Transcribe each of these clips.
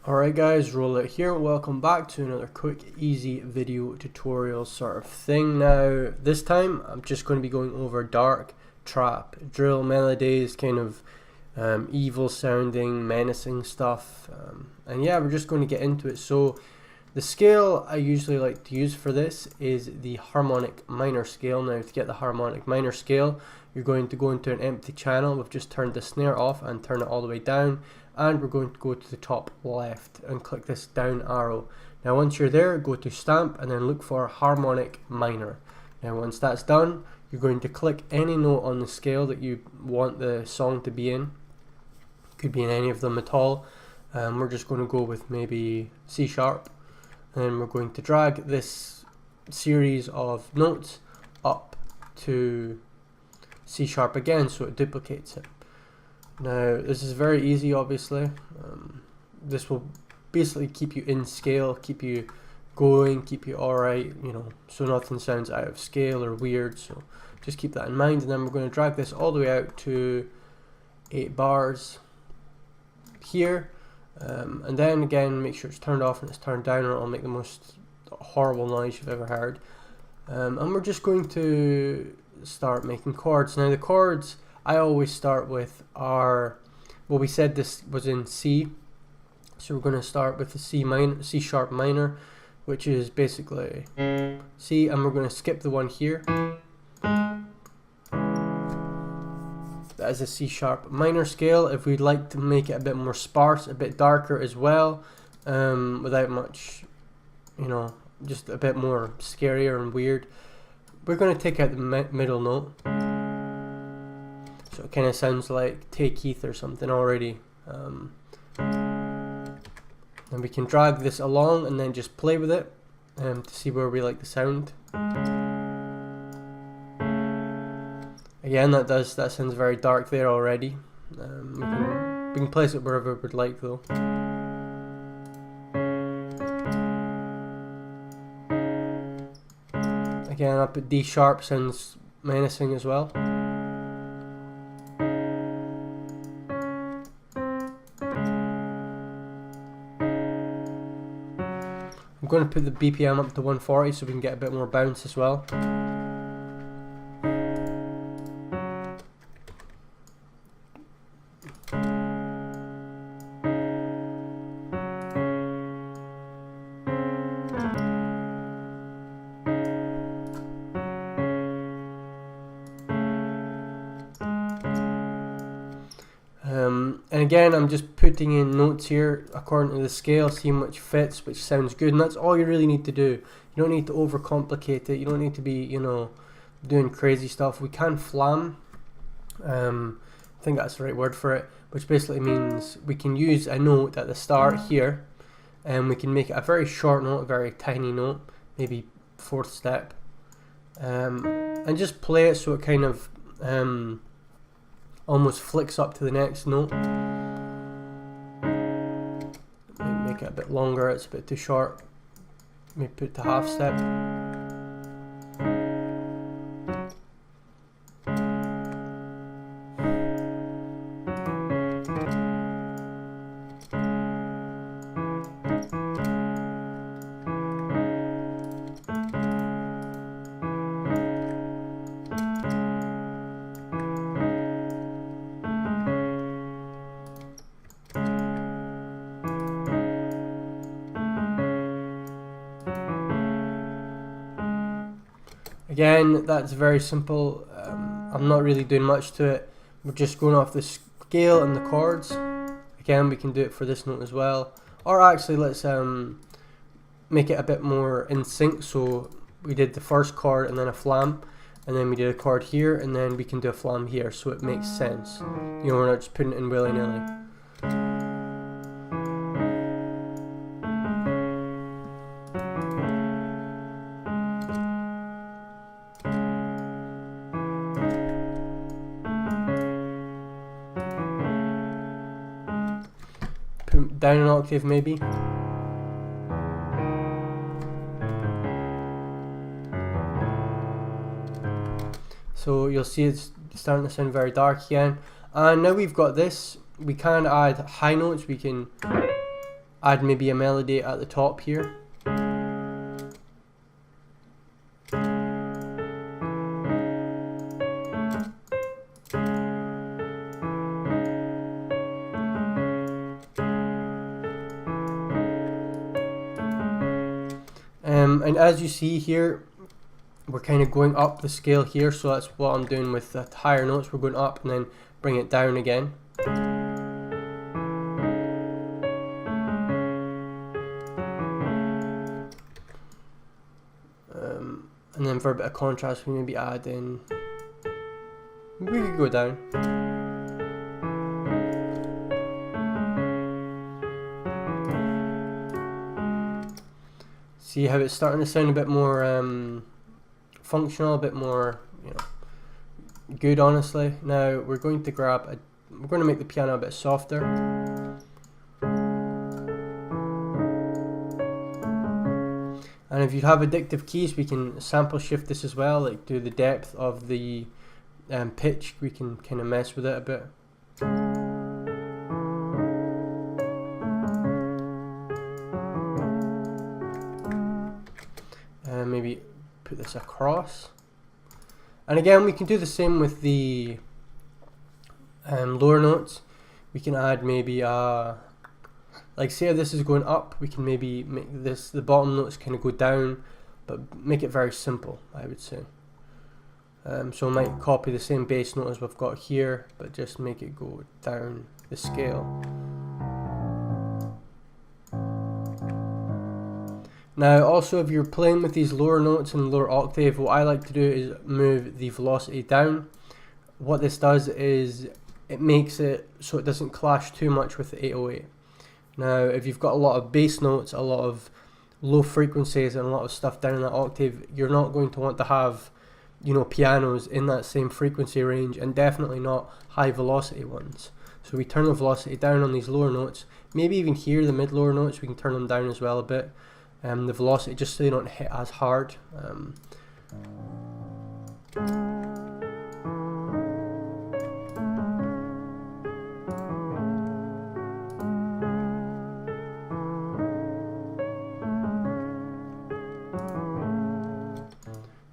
Alright guys, Rxllout here, welcome back to another quick easy video tutorial sort of thing. Now this time I'm just going to be going over dark, trap, drill, melodies, kind of evil sounding, menacing stuff, and yeah, we're just going to get into it. So the scale I usually like to use for this is the harmonic minor scale. Now to get the harmonic minor scale, you're going to go into an empty channel. We've just turned the snare off and turn it all the way down, and we're going to go to the top left and click this down arrow. Now once you're there, go to stamp and then look for harmonic minor. Now once that's done, you're going to click any note on the scale that you want the song to be in. Could be in any of them at all. We're just going to go with maybe C sharp, and we're going to drag this series of notes up to C sharp again so it duplicates it. Now this is very easy, obviously. This will basically keep you in scale, keep you going, keep you alright, you know, so nothing sounds out of scale or weird. So just keep that in mind, and then we're going to drag this all the way out to 8 bars here, and then again make sure it's turned off and it's turned down, or it'll make the most horrible noise you've ever heard. And we're just going to start making chords. Now the chords I always start with are, well, we said this was in C, so we're going to start with the C sharp minor, which is basically C, and we're going to skip the one here. That is a C sharp minor scale. If we'd like to make it a bit more sparse, a bit darker as well, without much, you know, just a bit more scarier and weird, we're going to take out the middle note. So it kind of sounds like Take Keith or something already. And we can drag this along and then just play with it to see where we like the sound. Again, that sounds very dark there already. We can place it wherever we'd like though. Again, up at D sharp sounds menacing as well. I'm going to put the BPM up to 140 so we can get a bit more bounce as well. And again, I'm just putting in notes here according to the scale, seeing which fits, which sounds good, and that's all you really need to do. You don't need to overcomplicate it. You don't need to be, you know, doing crazy stuff. We can flam, I think that's the right word for it, which basically means we can use a note at the start here, and we can make it a very short note, a very tiny note, maybe 4th step, and just play it so it kind of almost flicks up to the next note. Make it a bit longer, it's a bit too short. Maybe put it to half step. Again, that's very simple. I'm not really doing much to it. We're just going off the scale and the chords. Again, we can do it for this note as well. Or actually, let's make it a bit more in sync. So we did the first chord and then a flam, and then we did a chord here, and then we can do a flam here, so it makes sense. You know, we're not just putting it in willy-nilly. Down an octave maybe. So you'll see it's starting to sound very dark again. And now we've got this, we can add high notes. We can add maybe a melody at the top here. And as you see here, we're kind of going up the scale here, so that's what I'm doing with the higher notes. We're going up and then bring it down again. And then for a bit of contrast, we maybe add in, we could go down. See how it's starting to sound a bit more functional, a bit more, you know, good, honestly. Now we're going to we're going to make the piano a bit softer. And if you have addictive keys, we can sample shift this as well, like do the depth of the pitch. We can kind of mess with it a bit. Maybe put this across. And again, we can do the same with the lower notes. We can add maybe like say this is going up, we can maybe make this, the bottom notes kind of go down, but make it very simple, I would say. So I might copy the same bass note as we've got here, but just make it go down the scale. Now also, if you're playing with these lower notes in lower octave, what I like to do is move the velocity down. What this does is it makes it so it doesn't clash too much with the 808. Now if you've got a lot of bass notes, a lot of low frequencies and a lot of stuff down in that octave, you're not going to want to have, you know, pianos in that same frequency range, and definitely not high velocity ones. So we turn the velocity down on these lower notes. Maybe even here, the mid lower notes, we can turn them down as well a bit. The velocity, just so they don't hit as hard.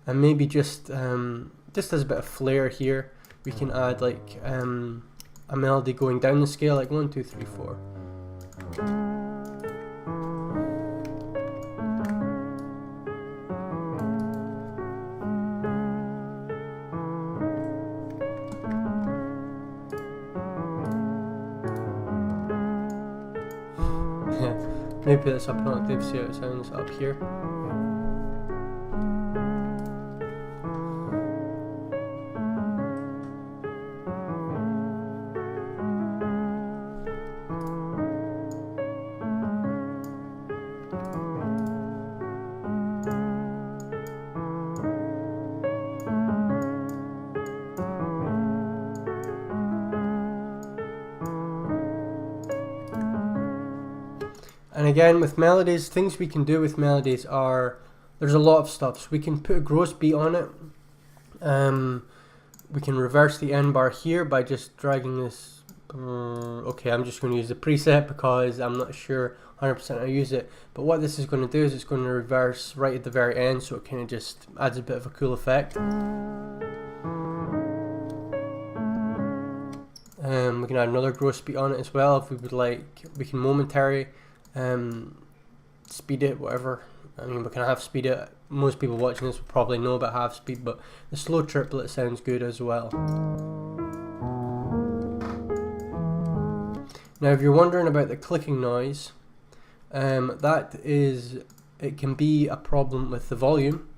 And maybe just as a bit of flair here, we can add like a melody going down the scale, like 1, 2, 3, 4. Maybe put this up an octave, see how it sounds up here. And again, with melodies, things we can do with melodies are, there's a lot of stuff. So we can put a gross beat on it. We can reverse the end bar here by just dragging this. Okay, I'm just going to use the preset because I'm not sure 100% how to use it. But what this is going to do is it's going to reverse right at the very end, so it kind of just adds a bit of a cool effect. We can add another gross beat on it as well if we would like. We can momentary speed it, whatever. I mean, we can half speed it. Most people watching this will probably know about half speed, but the slow triplet sounds good as well. Now if you're wondering about the clicking noise, it can be a problem with the volume.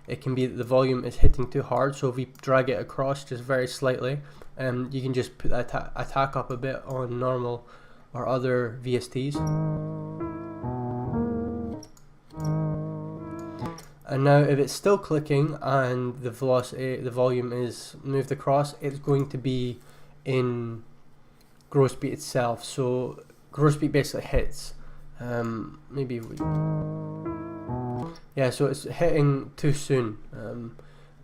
It can be that the volume is hitting too hard, so if we drag it across just very slightly, you can just put that attack up a bit on normal or other VSTs. And now if it's still clicking and the velocity, the volume is moved across, it's going to be in gross beat itself. So gross beat basically hits. Maybe we, yeah, so it's hitting too soon.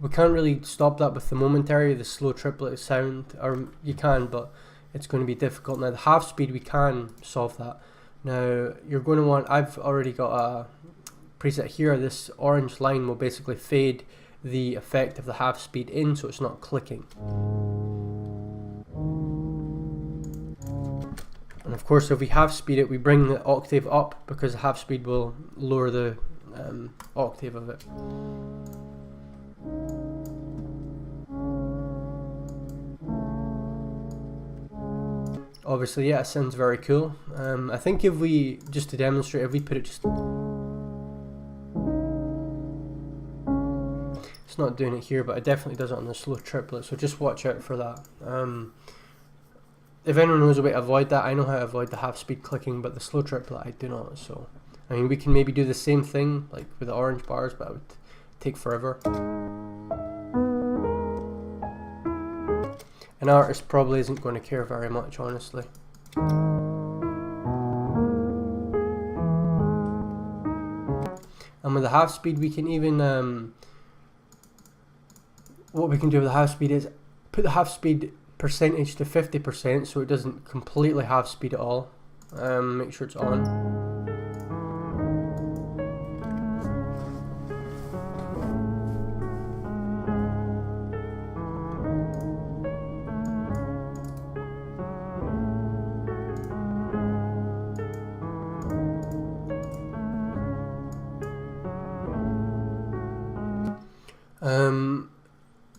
We can't really stop that with the momentary, the slow triplet sound, or you can, but it's going to be difficult. Now the half speed we can solve that, Now you're going to want, I've already got a preset here. This orange line will basically fade the effect of the half speed in, so it's not clicking. And of course, if we half speed it, we bring the octave up, because the half speed will lower the octave of it. Obviously, yeah, it sounds very cool. I think if we, just to demonstrate, if we put it just... It's not doing it here, but it definitely does it on the slow triplet, so just watch out for that. If anyone knows a way to avoid that, I know how to avoid the half speed clicking, but the slow triplet I do not. So, I mean, we can maybe do the same thing like with the orange bars, but it would take forever. An artist probably isn't going to care very much, honestly. And with the half speed, we can even what we can do with the half speed is put the half speed percentage to 50%, so it doesn't completely half speed at all. Make sure it's on.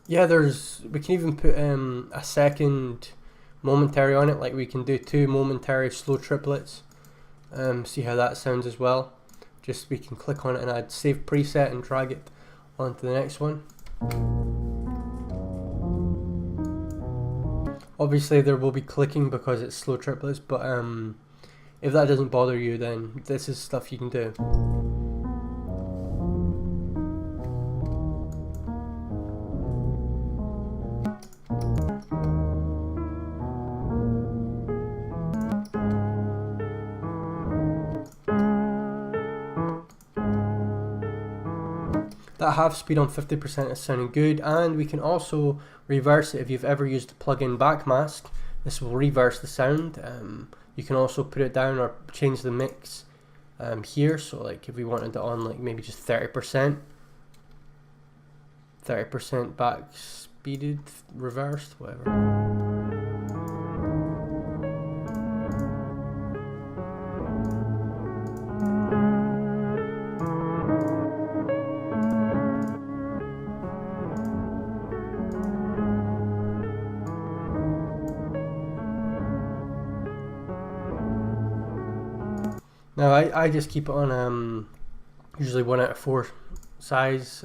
Yeah, we can even put a second momentary on it, like we can do 2 momentary slow triplets. See how that sounds as well. Just we can click on it and add save preset and drag it onto the next one. Obviously there will be clicking because it's slow triplets, but if that doesn't bother you, then this is stuff you can do. That half speed on 50% is sounding good, and we can also reverse it. If you've ever used the plugin Backmask, this will reverse the sound. You can also put it down or change the mix here, so like if we wanted it on like maybe just 30% back speeded, reversed, whatever. Now I just keep it on usually 1 out of 4 size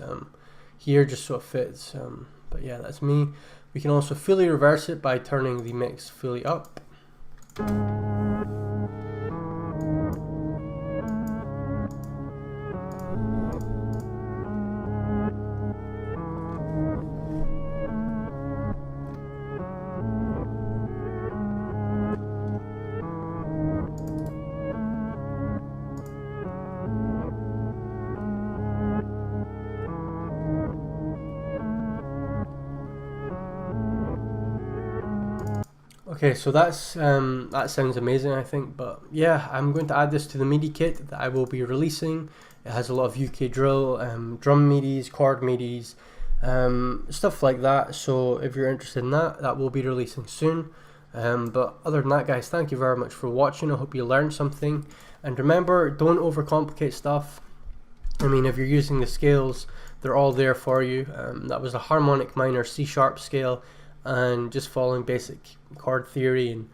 here, just so it fits. But yeah, that's me. We can also fully reverse it by turning the mix fully up. Okay, so that's that sounds amazing, I think. But yeah, I'm going to add this to the MIDI kit that I will be releasing. It has a lot of UK drill, drum MIDIs, chord MIDIs, stuff like that. So if you're interested in that, that will be releasing soon. But other than that, guys, thank you very much for watching. I hope you learned something. And remember, don't overcomplicate stuff. I mean, if you're using the scales, they're all there for you. That was a harmonic minor C# scale, and just following basic chord theory and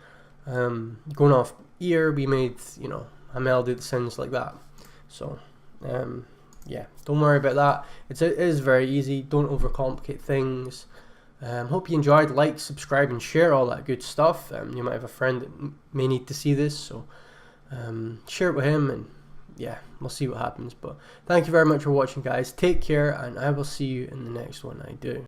going off ear, we made, you know, a melody that sounds like that. So yeah, don't worry about that. It is very easy. Don't overcomplicate things. Hope you enjoyed. Like, subscribe, and share, all that good stuff. You might have a friend that may need to see this, so share it with him, and yeah, we'll see what happens. But thank you very much for watching, guys. Take care, and I will see you in the next one I do.